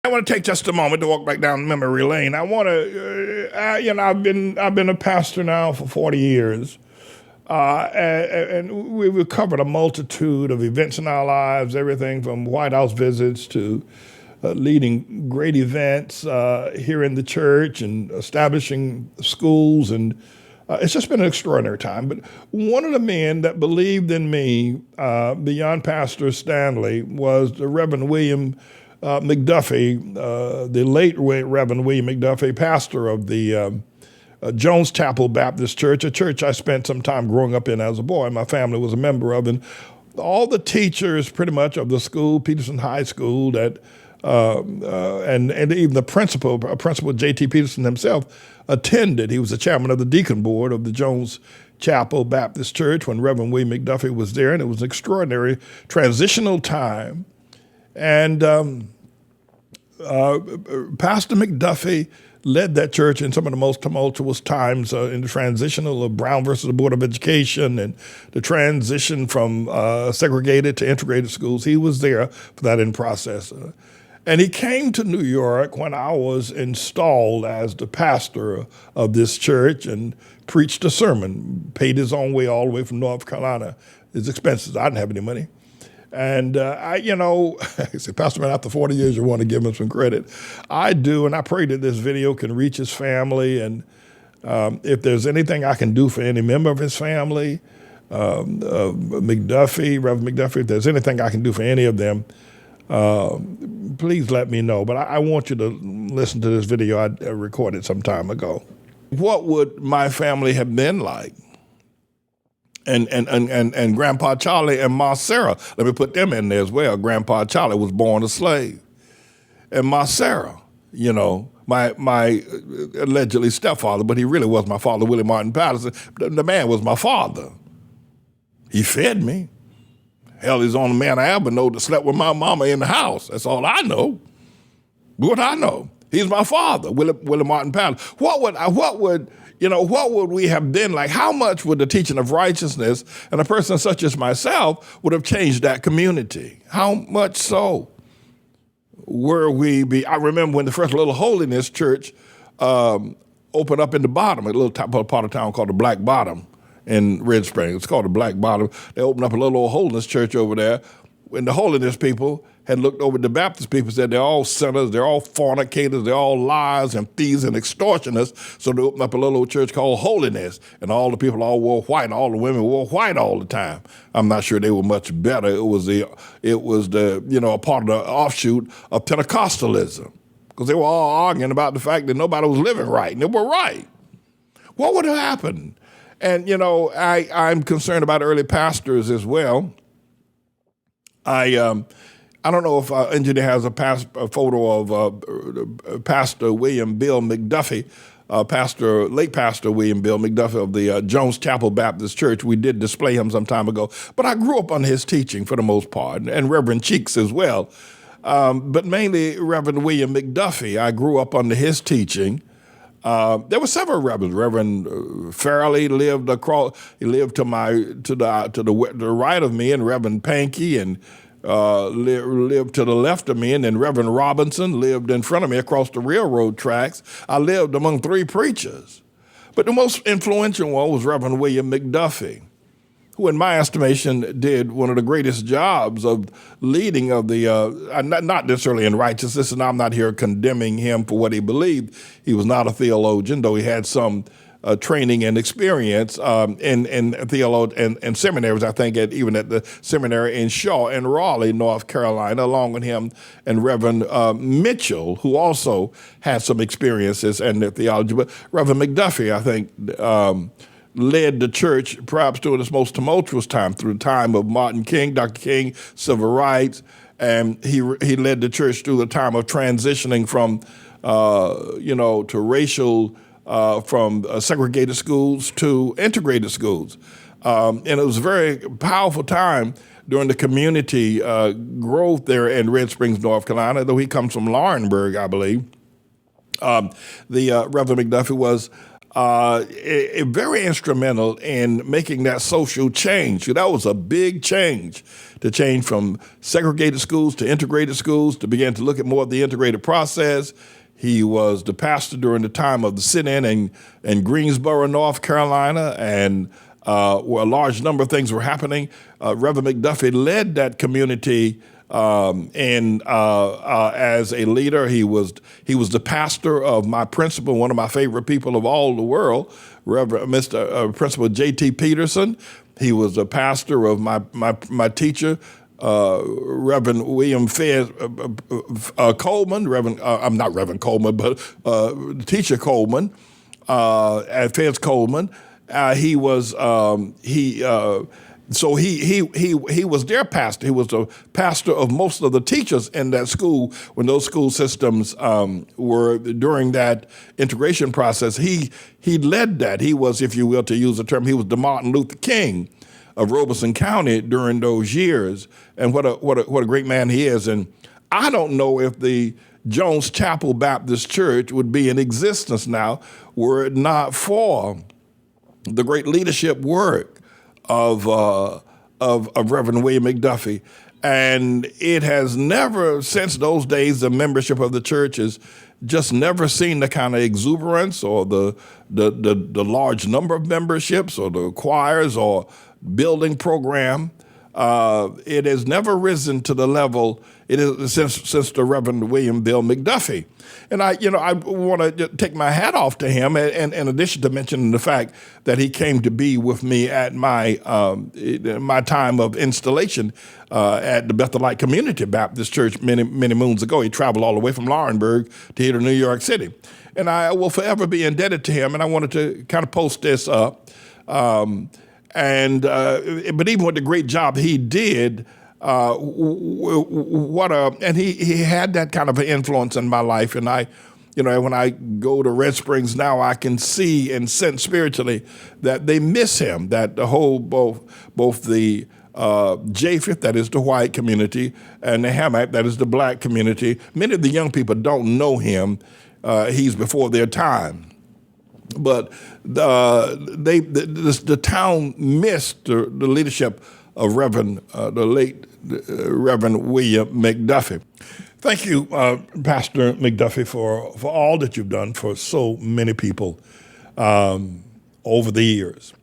I want to take just a moment to walk back down memory lane. I want to, I've been a pastor now for 40 years, and we've covered a multitude of events in our lives, everything from White House visits to leading great events here in the church and establishing schools, and it's just been an extraordinary time. But one of the men that believed in me beyond Pastor Stanley was the Reverend William McDuffie, the late Reverend William McDuffie, pastor of the Jones Chapel Baptist Church, a church I spent some time growing up in as a boy. My family was a member of, and all the teachers pretty much of the school, Peterson High School, that and even the principal J.T. Peterson himself attended. He was the chairman of the deacon board of the Jones Chapel Baptist Church when Reverend William McDuffie was there, and it was an extraordinary transitional time. And Pastor McDuffie led that church in some of the most tumultuous times in the transitional of Brown versus the Board of Education and the transition from segregated to integrated schools. He was there for that in process. And he came to New York when I was installed as the pastor of this church and preached a sermon, paid his own way all the way from North Carolina, his expenses. I didn't have any money. And I said, Pastor Man, after 40 years, you want to give him some credit. I do, and I pray that this video can reach his family. And if there's anything I can do for any member of his family, McDuffie, Reverend McDuffie, if there's anything I can do for any of them, please let me know. But I want you to listen to this video I recorded some time ago. What would my family have been like? And Grandpa Charlie and Ma Sarah, let me put them in there as well. Grandpa Charlie was born a slave. And Ma Sarah, my allegedly stepfather, but he really was my father, Willie Martin Patterson. The man was my father. He fed me. Hell, he's the only man I ever know that slept with my mama in the house. That's all I know. What I know. He's my father, Willie Martin Patterson. What would we have been like? How much would the teaching of righteousness and a person such as myself would have changed that community? How much so were we be? I remember when the first Little Holiness Church opened up in the bottom, a little part of town called the Black Bottom in Red Springs. It's called the Black Bottom. They opened up a little old holiness church over there. When the holiness people had looked over at the Baptist people and said they're all sinners, they're all fornicators, they're all liars and thieves and extortionists. So they opened up a little old church called Holiness, and all the people all wore white, and all the women wore white all the time. I'm not sure they were much better. It was a part of the offshoot of Pentecostalism, because they were all arguing about the fact that nobody was living right, and they were right. What would have happened? And I'm concerned about early pastors as well. I don't know if engineer has a photo of Pastor William Bill McDuffie, late Pastor William Bill McDuffie of the Jones Chapel Baptist Church. We did display him some time ago, but I grew up on his teaching for the most part, and Reverend Cheeks as well, but mainly Reverend William McDuffie. I grew up under his teaching. There were several reverends. Reverend Farrelly lived across. He lived to the right of me, and Reverend Pankey, and lived to the left of me, and then Reverend Robinson lived in front of me across the railroad tracks. I lived among three preachers, but the most influential one was Reverend William McDuffie, who, in my estimation, did one of the greatest jobs of leading of the, not necessarily in righteousness, and I'm not here condemning him for what he believed. He was not a theologian, though he had some training and experience in theology and seminaries, I think, even at the seminary in Shaw in Raleigh, North Carolina, along with him and Reverend Mitchell, who also had some experiences in the theology. But Reverend McDuffie, I think, led the church perhaps during its most tumultuous time, through the time of Martin King, Dr. King, civil rights, and he led the church through the time of transitioning from, to racial, from segregated schools to integrated schools. And it was a very powerful time during the community growth there in Red Springs, North Carolina, though he comes from Laurinburg, I believe. The Reverend McDuffie was very instrumental in making that social change. That was a big change, to change from segregated schools to integrated schools, to begin to look at more of the integrated process. He was the pastor during the time of the sit-in in Greensboro, North Carolina, and where a large number of things were happening. Reverend McDuffie led that community as a leader. He was the pastor of my principal, one of my favorite people of all the world, Reverend Principal J.T. Peterson. He was the pastor of my teacher, Reverend William Fez Coleman. I'm not Reverend Coleman, but Teacher Coleman, at Fez Coleman. He was So he was their pastor. He was the pastor of most of the teachers in that school when those school systems were during that integration process. He led that. He was, if you will, to use the term, he was the Martin Luther King of Robeson County during those years. And what a great man he is. And I don't know if the Jones Chapel Baptist Church would be in existence now were it not for the great leadership work of Reverend William McDuffie. And it has never, since those days, the membership of the church has just never seen the kind of exuberance or the large number of memberships or the choirs or building program. It has never risen to the level it is since the Reverend William Bill McDuffie. And I want to take my hat off to him, and in addition to mentioning the fact that he came to be with me at my time of installation at the Bethel Community Baptist Church many moons ago. He traveled all the way from Laurinburg to here to New York City. And I will forever be indebted to him, and I wanted to kind of post this up. But even with the great job he did, and he had that kind of an influence in my life. And when I go to Red Springs now, I can see and sense spiritually that they miss him, that the whole, both the Japheth, that is the white community, and the Hamite, that is the black community. Many of the young people don't know him. He's before their time. But the town missed the leadership of the late Reverend William McDuffie. Thank you, Pastor McDuffie, for all that you've done for so many people over the years.